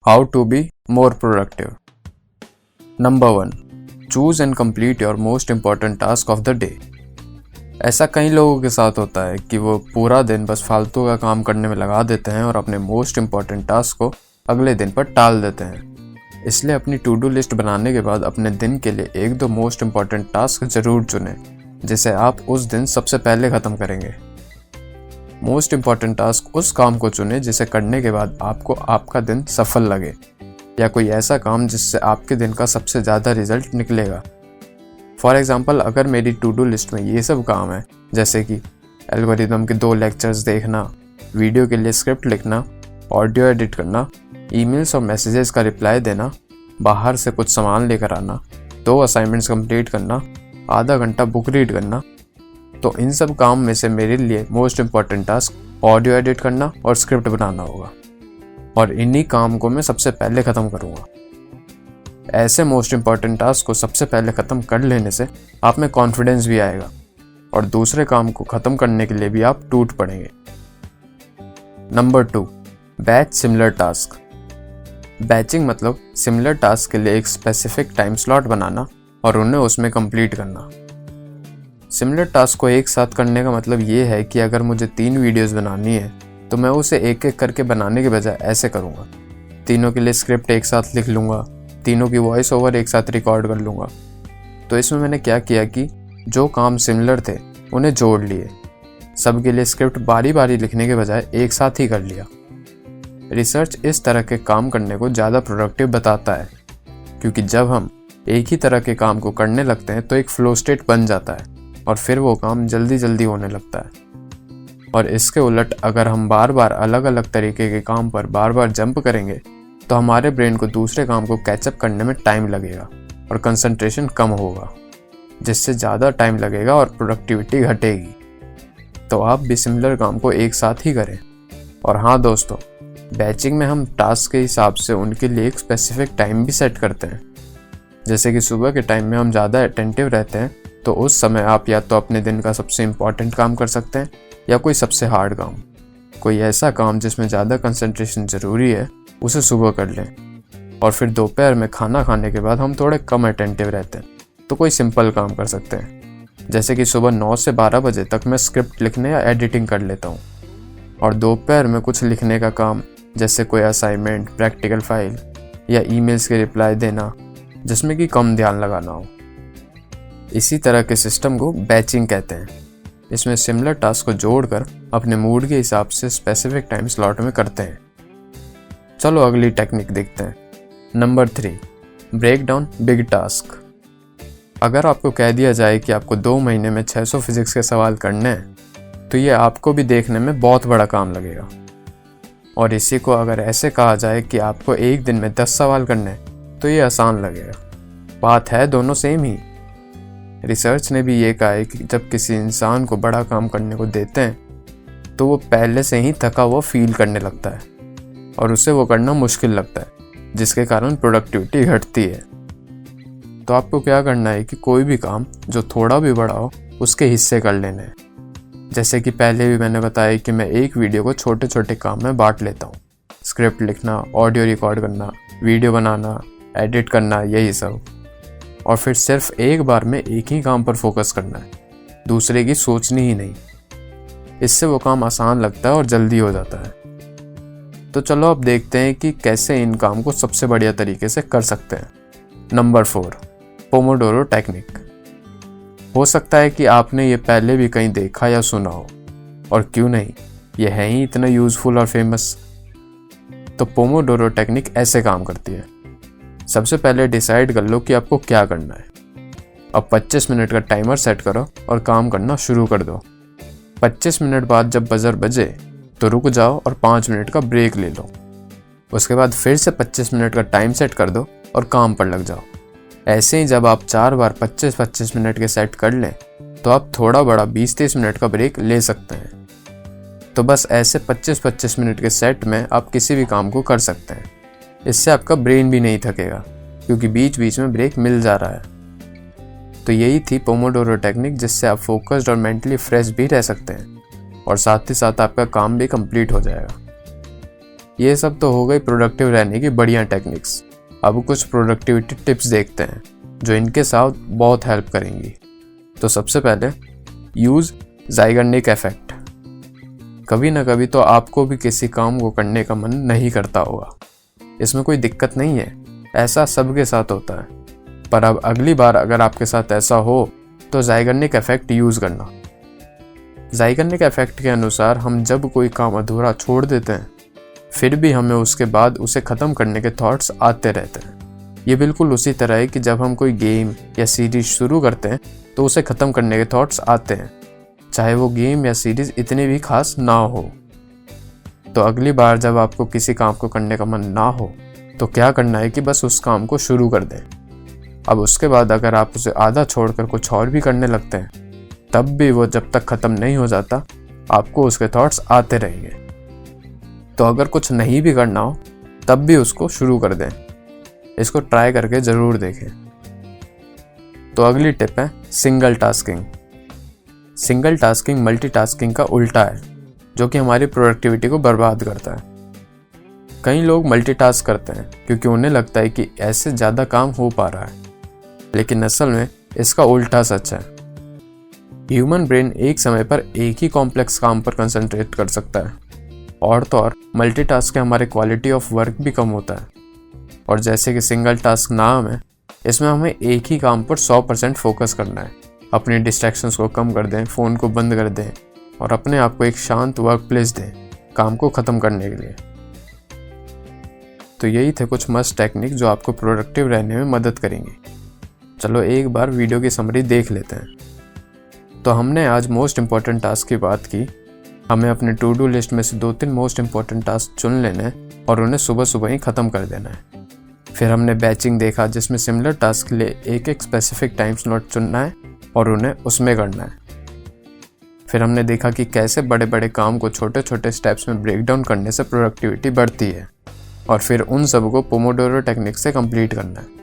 How to be more productive. Number 1. Choose and complete your most important task of the day. ऐसा कई लोगों के साथ होता है कि वो पूरा दिन बस फालतू का काम करने में लगा देते हैं और अपने मोस्ट इम्पॉर्टेंट टास्क को अगले दिन पर टाल देते हैं। इसलिए अपनी टू डू लिस्ट बनाने के बाद अपने दिन के लिए एक दो मोस्ट इम्पॉर्टेंट टास्क जरूर चुनें जिसे आप उस दिन सबसे पहले ख़त्म करेंगे। मोस्ट इम्पॉर्टेंट टास्क उस काम को चुनें जिसे करने के बाद आपको आपका दिन सफल लगे, या कोई ऐसा काम जिससे आपके दिन का सबसे ज़्यादा रिजल्ट निकलेगा। फॉर एग्ज़ाम्पल, अगर मेरी टू डू लिस्ट में ये सब काम है, जैसे कि एल्गोरिदम के 2 लेक्चर्स देखना, वीडियो के लिए स्क्रिप्ट लिखना, ऑडियो एडिट करना, ईमेल्स और मैसेजेस का रिप्लाई देना, बाहर से कुछ सामान लेकर आना, 2 असाइनमेंट्स कंप्लीट करना, आधा घंटा बुक रीड करना, तो इन सब काम में से मेरे लिए most important task audio edit करना और स्क्रिप्ट बनाना होगा, और इन्हीं काम को मैं सबसे पहले ख़त्म करूँगा। ऐसे मोस्ट इम्पॉर्टेंट टास्क को सबसे पहले ख़त्म कर लेने से आप में कॉन्फिडेंस भी आएगा और दूसरे काम को ख़त्म करने के लिए भी आप टूट पड़ेंगे। Number 2. Batch similar task. Batching मतलब सिमिलर टास्क के लिए एक स्पेसिफिक टाइम स्लॉट बनाना और उन्हें उसमें कंप्लीट करना। सिमिलर टास्क को एक साथ करने का मतलब ये है कि अगर मुझे 3 वीडियोस बनानी है तो मैं उसे एक एक करके बनाने के बजाय ऐसे करूँगा। तीनों के लिए स्क्रिप्ट एक साथ लिख लूँगा, तीनों की वॉइस ओवर एक साथ रिकॉर्ड कर लूँगा। तो इसमें मैंने क्या किया कि जो काम सिमिलर थे उन्हें जोड़ लिए, सबके लिए स्क्रिप्ट बारी बारी लिखने के बजाय एक साथ ही कर लिया। रिसर्च इस तरह के काम करने को ज़्यादा प्रोडक्टिव बताता है, क्योंकि जब हम एक ही तरह के काम को करने लगते हैं तो एक फ्लो स्टेट बन जाता है और फिर वो काम जल्दी जल्दी होने लगता है। और इसके उलट अगर हम बार बार अलग अलग तरीके के काम पर बार बार जंप करेंगे तो हमारे ब्रेन को दूसरे काम को कैचअप करने में टाइम लगेगा और कंसंट्रेशन कम होगा, जिससे ज़्यादा टाइम लगेगा और प्रोडक्टिविटी घटेगी। तो आप भी सिमिलर काम को एक साथ ही करें। और हाँ दोस्तों, बैचिंग में हम टास्क के हिसाब से उनके लिए एक स्पेसिफिक टाइम भी सेट करते हैं। जैसे कि सुबह के टाइम में हम ज़्यादा अटेंटिव रहते हैं, तो उस समय आप या तो अपने दिन का सबसे इम्पॉर्टेंट काम कर सकते हैं या कोई सबसे हार्ड काम। कोई ऐसा काम जिसमें ज़्यादा कंसंट्रेशन ज़रूरी है उसे सुबह कर लें, और फिर दोपहर में खाना खाने के बाद हम थोड़े कम अटेंटिव रहते हैं तो कोई सिंपल काम कर सकते हैं। जैसे कि सुबह 9 से 12 बजे तक मैं स्क्रिप्ट लिखने या एडिटिंग कर लेता हूँ, और दोपहर में कुछ लिखने का काम, जैसे कोई असाइनमेंट, प्रैक्टिकल फाइल या ईमेल्स के रिप्लाई देना, जिसमें कि कम ध्यान लगाना हो। इसी तरह के सिस्टम को बैचिंग कहते हैं। इसमें सिमिलर टास्क को जोड़कर अपने मूड के हिसाब से स्पेसिफिक टाइम स्लॉट में करते हैं। चलो अगली टेक्निक देखते हैं। Number 3. Break down big task. अगर आपको कह दिया जाए कि आपको 2 महीने में 600 फिजिक्स के सवाल करने हैं, तो ये आपको भी देखने में बहुत बड़ा काम लगेगा। और इसी को अगर ऐसे कहा जाए कि आपको एक दिन में 10 सवाल करने हैं, तो ये आसान लगेगा। बात है दोनों सेम ही। रिसर्च ने भी ये कहा है कि जब किसी इंसान को बड़ा काम करने को देते हैं तो वो पहले से ही थका हुआ फील करने लगता है और उसे वो करना मुश्किल लगता है, जिसके कारण प्रोडक्टिविटी घटती है। तो आपको क्या करना है कि कोई भी काम जो थोड़ा भी बड़ा हो उसके हिस्से कर लेने हैं। जैसे कि पहले भी मैंने बताया कि मैं एक वीडियो को छोटे छोटे काम में बांट लेता हूँ। स्क्रिप्ट लिखना, ऑडियो रिकॉर्ड करना, वीडियो बनाना, एडिट करना, यही सब। और फिर सिर्फ एक बार में एक ही काम पर फोकस करना है, दूसरे की सोचनी ही नहीं। इससे वो काम आसान लगता है और जल्दी हो जाता है। तो चलो अब देखते हैं कि कैसे इन काम को सबसे बढ़िया तरीके से कर सकते हैं। नंबर 4. Pomodoro technique. हो सकता है कि आपने ये पहले भी कहीं देखा या सुना हो, और क्यों नहीं, ये है ही इतना यूजफुल और फेमस। तो पोमोडोरो टेक्निक ऐसे काम करती है। सबसे पहले डिसाइड कर लो कि आपको क्या करना है। अब 25 मिनट का टाइमर सेट करो और काम करना शुरू कर दो। 25 मिनट बाद जब बजर बजे तो रुक जाओ और 5 मिनट का ब्रेक ले लो। उसके बाद फिर से 25 मिनट का टाइम सेट कर दो और काम पर लग जाओ। ऐसे ही जब आप 4 बार 25-25 मिनट के सेट कर लें तो आप थोड़ा बड़ा 20-30 मिनट का ब्रेक ले सकते हैं। तो बस ऐसे 25-25 मिनट के सेट में आप किसी भी काम को कर सकते हैं। इससे आपका ब्रेन भी नहीं थकेगा, क्योंकि बीच बीच में ब्रेक मिल जा रहा है। तो यही थी पोमोडोरो टेक्निक, जिससे आप फोकस्ड और मेंटली फ्रेश भी रह सकते हैं और साथ ही साथ आपका काम भी कंप्लीट हो जाएगा। ये सब तो हो गई प्रोडक्टिव रहने की बढ़िया टेक्निक्स। अब कुछ प्रोडक्टिविटी टिप्स देखते हैं जो इनके साथ बहुत हेल्प करेंगी। तो सबसे पहले यूज़ ज़ाइगर्निक इफेक्ट। कभी ना कभी तो आपको भी किसी काम को करने का मन नहीं करता होगा, इसमें कोई दिक्कत नहीं है, ऐसा सबके साथ होता है। पर अब अगली बार अगर आपके साथ ऐसा हो तो ज़ाइगर्निक इफेक्ट यूज़ करना। ज़ाइगर्निक इफेक्ट के अनुसार हम जब कोई काम अधूरा छोड़ देते हैं फिर भी हमें उसके बाद उसे ख़त्म करने के थॉट्स आते रहते हैं। ये बिल्कुल उसी तरह है कि जब हम कोई गेम या सीरीज शुरू करते हैं तो उसे ख़त्म करने के थॉट्स आते हैं, चाहे वो गेम या सीरीज इतनी भी खास ना हो। तो अगली बार जब आपको किसी काम को करने का मन ना हो तो क्या करना है कि बस उस काम को शुरू कर दें। अब उसके बाद अगर आप उसे आधा छोड़कर कुछ और भी करने लगते हैं तब भी वो जब तक ख़त्म नहीं हो जाता आपको उसके थॉट्स आते रहेंगे। तो अगर कुछ नहीं भी करना हो तब भी उसको शुरू कर दें, इसको ट्राई करके ज़रूर देखें। तो अगली टिप है single tasking. Single tasking multitasking का उल्टा है जो कि हमारी प्रोडक्टिविटी को बर्बाद करता है। कई लोग मल्टीटास्क करते हैं क्योंकि उन्हें लगता है कि ऐसे ज़्यादा काम हो पा रहा है, लेकिन असल में इसका उल्टा सच है। ह्यूमन ब्रेन एक समय पर एक ही कॉम्प्लेक्स काम पर कंसंट्रेट कर सकता है, और तो और मल्टीटास्क से हमारे क्वालिटी ऑफ वर्क भी कम होता है। और जैसे कि सिंगल टास्क नाम है, इसमें हमें एक ही काम पर 100% फोकस करना है। अपने डिस्ट्रैक्शंस को कम कर दें, फ़ोन को बंद कर दें और अपने आप को एक शांत वर्क प्लेस दें काम को ख़त्म करने के लिए। तो यही थे कुछ मस्त टेक्निक जो आपको प्रोडक्टिव रहने में मदद करेंगी। चलो एक बार वीडियो की समरी देख लेते हैं। तो हमने आज मोस्ट इम्पॉर्टेंट टास्क की बात की। हमें अपने टू डू लिस्ट में से 2-3 मोस्ट इम्पॉर्टेंट टास्क चुन लेने हैं और उन्हें सुबह सुबह ही ख़त्म कर देना है। फिर हमने बैचिंग देखा जिसमें सिमिलर टास्क के लिए एक स्पेसिफिक टाइम स्लॉट चुनना है और उन्हें उसमें करना है। फिर हमने देखा कि कैसे बड़े बड़े काम को छोटे छोटे स्टेप्स में ब्रेक डाउन करने से प्रोडक्टिविटी बढ़ती है, और फिर उन सब को पोमोडोरो टेक्निक से कंप्लीट करना है।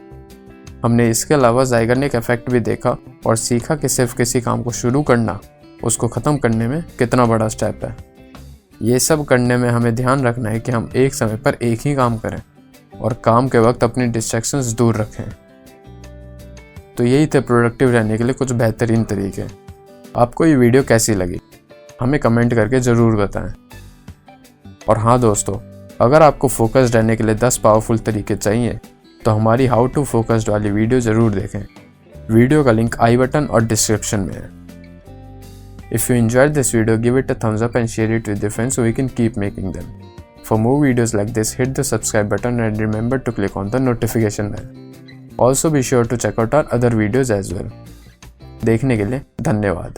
हमने इसके अलावा ज़ाइगर्निक इफेक्ट भी देखा और सीखा कि सिर्फ किसी काम को शुरू करना उसको ख़त्म करने में कितना बड़ा स्टेप है। ये सब करने में हमें ध्यान रखना है कि हम एक समय पर एक ही काम करें और काम के वक्त अपनी डिस्ट्रैक्शंस दूर रखें। तो यही थे प्रोडक्टिव रहने के लिए कुछ बेहतरीन तरीके। आपको ये वीडियो कैसी लगी हमें कमेंट करके ज़रूर बताएं। और हाँ दोस्तों, अगर आपको फोकस्ड रहने के लिए 10 पावरफुल तरीके चाहिए तो हमारी हाउ टू फोकस्ड वाली वीडियो ज़रूर देखें। वीडियो का लिंक आई बटन और डिस्क्रिप्शन में है। If you enjoyed this video, give it a thumbs up and share it with your friends so we can keep making them. For more videos like this, hit the subscribe button and remember to click on the notification bell. Also be sure to check out our other videos as well. देखने के लिए धन्यवाद।